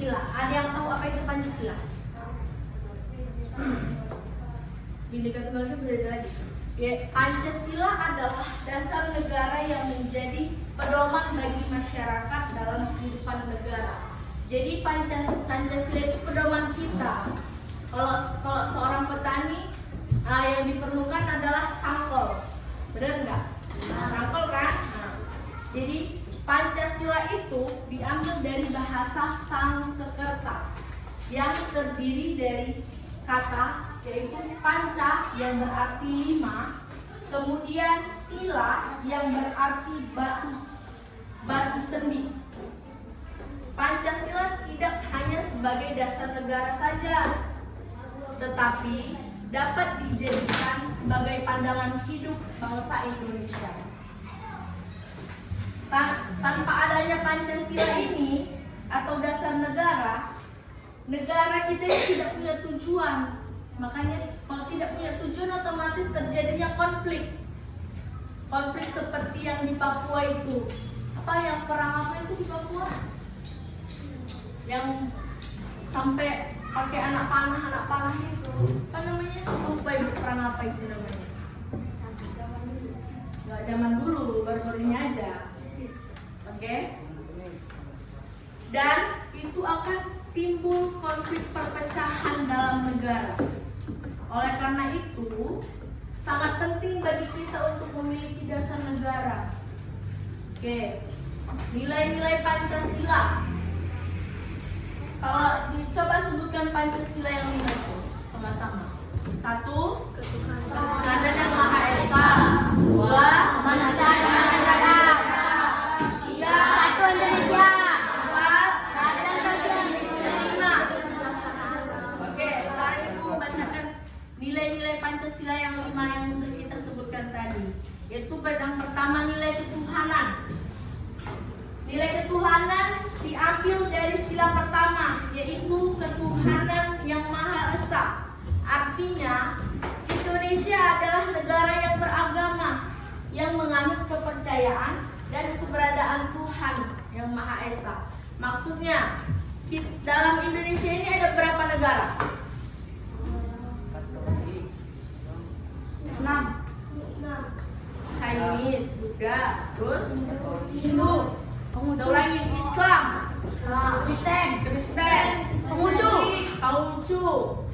Pancasila. Ada yang tahu apa itu Pancasila? Bhinneka Tunggal Ika berbeda lagi. Ya, Pancasila adalah dasar negara yang menjadi pedoman bagi masyarakat dalam kehidupan negara. Jadi Pancasila itu pedoman kita. Kalau seorang petani, yang diperlukan adalah cangkol, benar nggak? Cangkol kan? Jadi Pancasila itu diambil dari bahasa Sanskerta yang terdiri dari kata yaitu panca yang berarti 5, kemudian sila yang berarti batu sendi. Pancasila tidak hanya sebagai dasar negara saja, tetapi dapat dijadikan sebagai pandangan hidup bangsa Indonesia. Tanpa adanya Pancasila ini atau dasar negara kita ini tidak punya tujuan. Makanya kalau tidak punya tujuan otomatis terjadinya konflik. Konflik seperti yang di Papua itu. Yang perang apa itu di Papua? Yang sampai pakai anak panah itu. Apa namanya? Lupa ibu, perang apa itu namanya? Nggak zaman dulu, baru-baru ini aja. Oke? Dan itu akan timbul konflik perpecahan dalam negara. Oleh karena itu, sangat penting bagi kita untuk memiliki dasar negara. Oke, nilai-nilai Pancasila. Kalau dicoba sebutkan Pancasila yang 5 itu sama-sama. 1. Ketuhanan yang Maha Esa. 2. Kemanusiaan negara. 3. Satu Indonesia. 4. Keadilan sosial. 5. Oke, sekarang Ibu membacakan nilai-nilai Pancasila yang 5 yang sudah kita sebutkan tadi. Yaitu yang pertama nilai ketuhanan. Nilai ketuhanan diambil dari sila pertama, yaitu ketuhanan yang Maha Esa. Artinya, Indonesia adalah negara yang beragama, yang menganut kepercayaan dan keberadaan Tuhan yang Maha Esa. Maksudnya, dalam Indonesia ini ada berapa negara? 6. Chinese, Buddha, terus Hindu, ulangi, Islam, Kristen, Konghucu,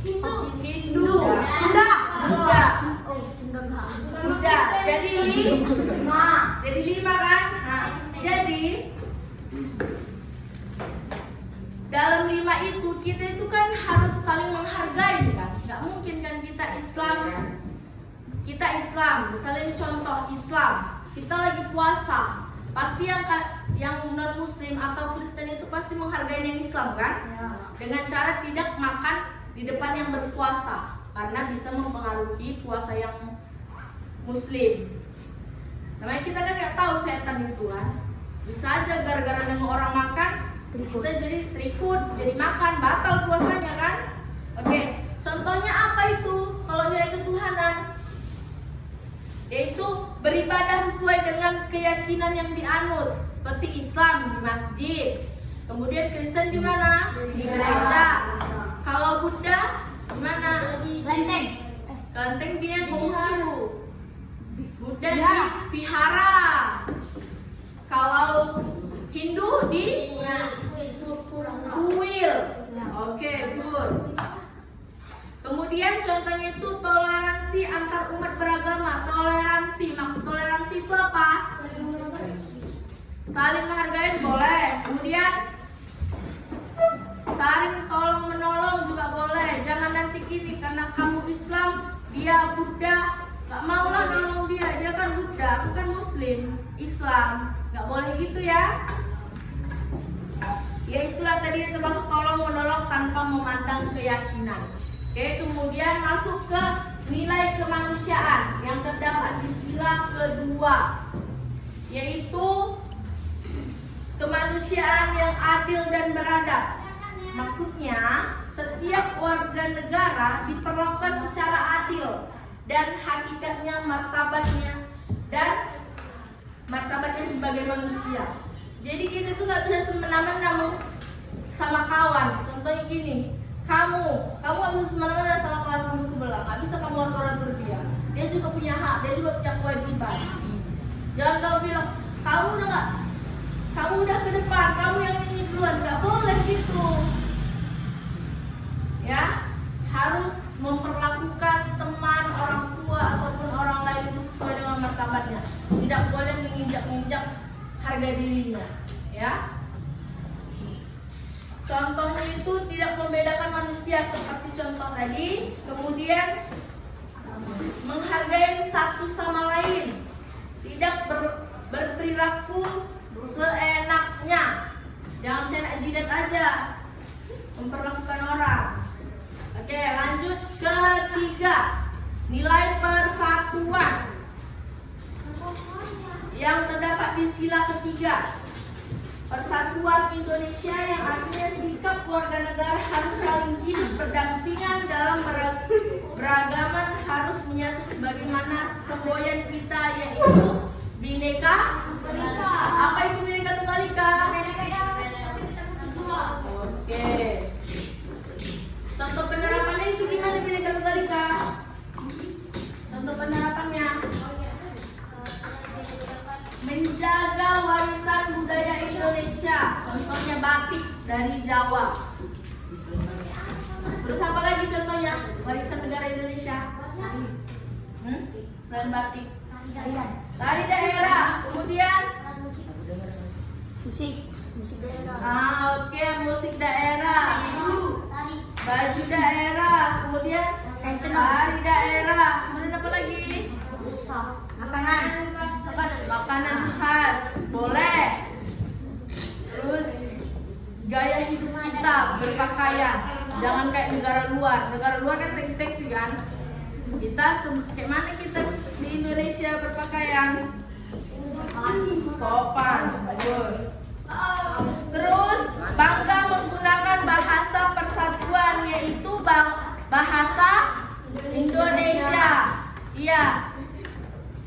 Hindu, Buddha. Jadi 5 kan? Nah, jadi dalam 5 itu kita itu kan harus saling menghargai kan? Nggak mungkin kan kita Islam, misalnya contoh Islam, kita lagi puasa, pasti yang non Muslim atau Kristen itu pasti menghargai yang Islam kan? Ya. Dengan cara tidak makan di depan yang berpuasa, karena bisa mempengaruhi puasa yang Muslim. Namanya kita kan nggak tahu setan itu kan, bisa aja gara-gara nengok orang makan, kita jadi terikut, jadi makan, batal puasanya kan? Oke, contohnya apa itu? Kalau nilai ketuhanan, yaitu beribadah sesuai dengan keyakinan yang dianut, seperti Islam di masjid, kemudian Kristen di mana? Di gereja. Kalau Buddha di mana? Kelenteng dia Konghucu. Buddha di vihara. Kalau Hindu di kuil. Oke, good. Kemudian contohnya itu toleransi antar umat beragama. Maksud toleransi itu apa? Saling menghargai boleh. Kemudian saling tolong menolong juga boleh. Jangan nanti gini karena kamu Islam, dia Buddha, gak maulah nolong dia kan Buddha, bukan Muslim, Islam, gak boleh gitu ya. Ya itulah tadi termasuk tolong menolong tanpa memandang keyakinan. Oke, kemudian masuk ke nilai kemanusiaan yang terdapat di sila kedua, yaitu kemanusiaan yang adil dan beradab. Maksudnya, setiap warga negara diperlakukan secara adil dan hakikatnya martabatnya sebagai manusia. Jadi kita tuh nggak bisa semena-mena sama kawan. Contohnya gini, kamu nggak bisa semena-mena sama kawan kamu sebelah, nggak bisa kamu atur dia. Dia juga punya hak, dia juga punya kewajiban. Jangan kau bilang, kamu udah ke depan, kamu yang ini duluan, nggak boleh gitu. Ya, harus memperlakukan teman, orang tua ataupun orang lain itu sesuai dengan martabatnya. Tidak boleh menginjak-injak harga dirinya, ya. Contohnya itu tidak membedakan manusia seperti contoh tadi. Kemudian menghargai satu sama lain, tidak berperilaku seenaknya. Jangan seenak jidat aja memperlakukan orang. Oke, lanjut ketiga, nilai persatuan yang terdapat di sila ketiga. Persatuan Indonesia yang artinya sikap warga negara harus saling hidup berdampingan dalam beragaman, harus menyatu sebagaimana semboyan kita, yaitu Bhinneka. Apa itu Bhinneka Tunggal Ika? Oke. Contoh penerapannya itu gimana Bhinneka Tunggal Ika? Contoh penerapannya, menjaga warisan budaya Indonesia. Contohnya batik dari Jawa. Terus apa lagi contohnya warisan negara Indonesia? Selain batik, tari daerah. Kemudian musik daerah. Oke, musik daerah. Baju daerah. Kemudian tari daerah. Kemudian apa lagi? Makanan khas. Boleh. Terus gaya hidup kita berpakaian. Jangan kayak negara luar. Negara luar kan seksi-seksi kan. Kita kayak mana kita di Indonesia berpakaian? Sopan. Bagus. Terus bangga menggunakan bahasa persatuan, yaitu bahasa Indonesia. Iya,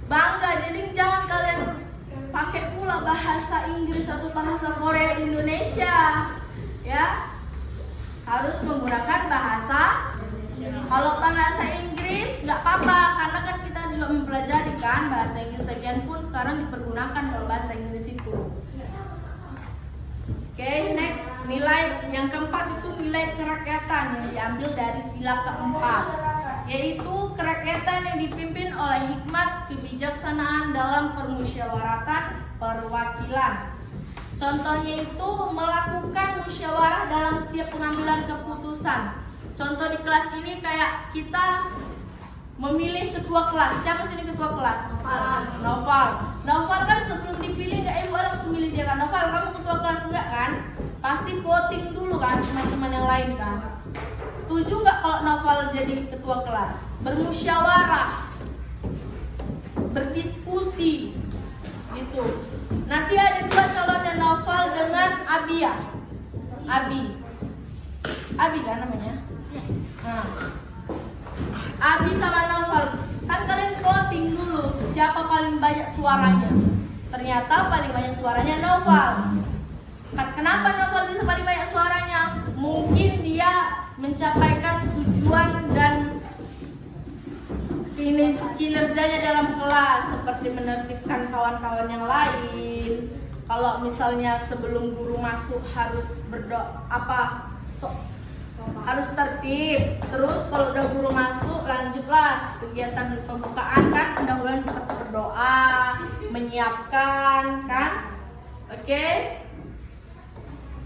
bangga. Jadi jangan kalian pakai pula bahasa Inggris atau bahasa Korea Indonesia, ya. Harus menggunakan bahasa. Kalau bahasa Inggris nggak apa-apa, karena kan kita juga mempelajari kan bahasa Inggris. Sekian pun sekarang dipergunakan kalau bahasa Inggris itu. Oke, next, nilai yang keempat itu nilai kerakyatan yang diambil dari sila keempat, yaitu kerakyatan yang dipimpin oleh hikmat kebijaksanaan dalam permusyawaratan perwakilan. Contohnya itu melakukan musyawarah dalam setiap pengambilan keputusan. Contoh di kelas ini kayak kita memilih ketua kelas. Siapa sini ketua kelas? Noval. Noval kan sebelum dipilih nggak langsung milih dia kan. Noval, kamu ketua kelas enggak kan? Pasti voting dulu kan teman-teman yang lain kan. Setuju nggak kalau Noval jadi ketua kelas? Bermusyawarah, berdiskusi, gitu. Nanti ada dua calonnya, Noval dengan Abia. Abi kan namanya? Nah, Abi sama Noval, kan kalian voting dulu siapa paling banyak suaranya. Ternyata paling banyak suaranya Noval. Kenapa Noval bisa paling banyak suaranya? Mungkin dia mencapaikan tujuan dan kinerjanya dalam kelas, seperti menertibkan kawan-kawan yang lain. Kalau misalnya sebelum guru masuk harus berdoa harus tertib. Terus kalau udah guru masuk lanjutlah kegiatan pembukaan kan, mudah-mudahan seperti berdoa, menyiapkan kan. Oke.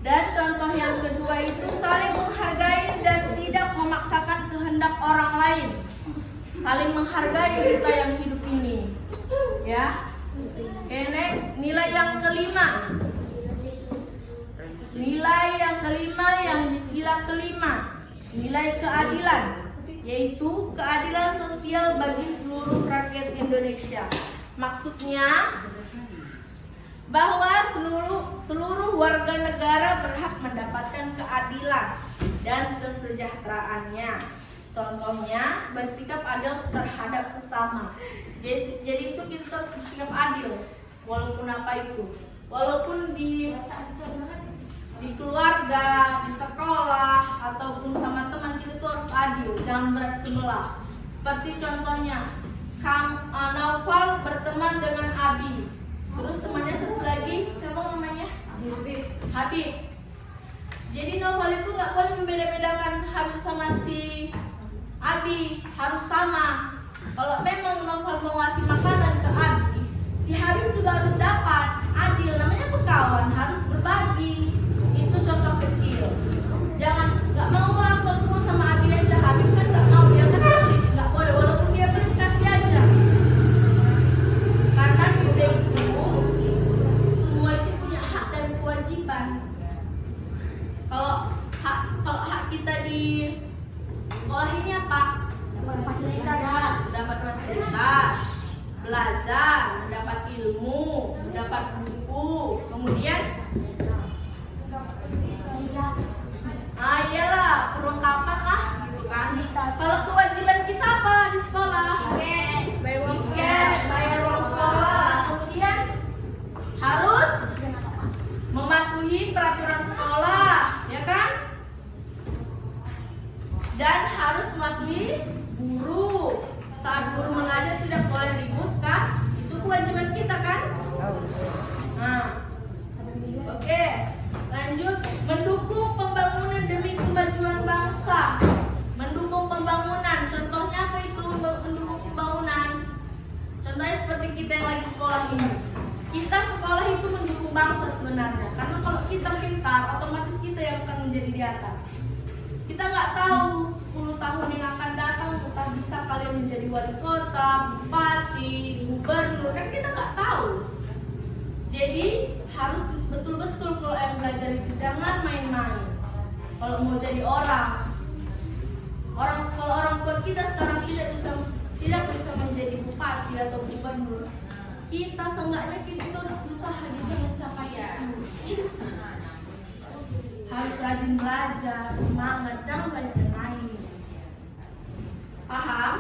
Dan contoh yang kedua itu saling menghargai dan tidak memaksakan kehendak orang lain. Saling menghargai kita yang hidup ini, ya. Oke, next, nilai yang kelima. Nilai yang kelima yang di sila kelima, nilai keadilan, yaitu keadilan sosial bagi seluruh rakyat Indonesia. Maksudnya bahwa seluruh warga negara berhak mendapatkan keadilan dan kesejahteraannya. Contohnya bersikap adil terhadap sesama. Jadi itu kita harus bersikap adil walaupun apa itu. Walaupun di di keluarga, di sekolah, ataupun sama teman kita tuh harus adil, jangan berat sebelah. Seperti contohnya, Naufal berteman dengan Abi. Terus temannya satu lagi, siapa namanya? Habib. Jadi Naufal itu nggak boleh membeda-bedakan Habib sama si Abi, harus sama. Kalau memang Naufal mau ngasih makanan ke Abi, si Habib juga harus dapat. Adil, namanya berkawan, harus berbagi. Itu contoh kecil. Jangan nggak mau orang ketemu sama Abi aja, Habib kan nggak mau, dia kan pelit, nggak boleh. Walaupun dia pelit kasih aja. Karena kita itu semua itu punya hak dan kewajiban. Kalau hak kita di sekolah ini apa? Dapat fasilitas, belajar, mendapat ilmu, mendapat buku, kemudian iyalah perlengkapan lah gitu kan. Kalau kewajiban kita apa di sekolah? Tiket, bayar uang sekolah, kemudian harus mematuhi peraturan sekolah, ya kan? Dan harus mematuhi guru. Saat guru mengajar tidak boleh ribut kan? Itu kewajiban kita kan? Nah, oke. Lanjut, mendukung pembangunan demi kemajuan bangsa. Mendukung pembangunan. Contohnya apa itu mendukung pembangunan? Contohnya seperti kita yang lagi sekolah ini. Kita sekolah itu mendukung bangsa sebenarnya. Karena kalau kita pintar, otomatis kita yang akan menjadi di atas. Kita nggak tahu 10 tahun yang akan datang entah bisa kalian menjadi wali kota, bupati, gubernur, kan kita nggak tahu. Jadi harus betul-betul kalau yang belajar itu jangan main-main. Kalau mau jadi kalau orang tua kita sekarang tidak bisa menjadi bupati atau gubernur, kita seenggaknya kita harus berusaha bisa mencapai itu. Harus rajin belajar, semangat, jangan belajar main. Paham?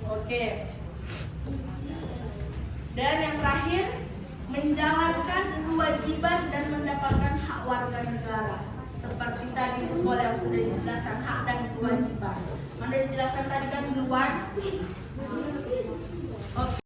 Oke. Dan yang terakhir, menjalankan kewajiban dan mendapatkan hak warga negara. Seperti tadi di sekolah yang sudah dijelaskan hak dan kewajiban. Mana dijelaskan tadi kan di luar? Oke.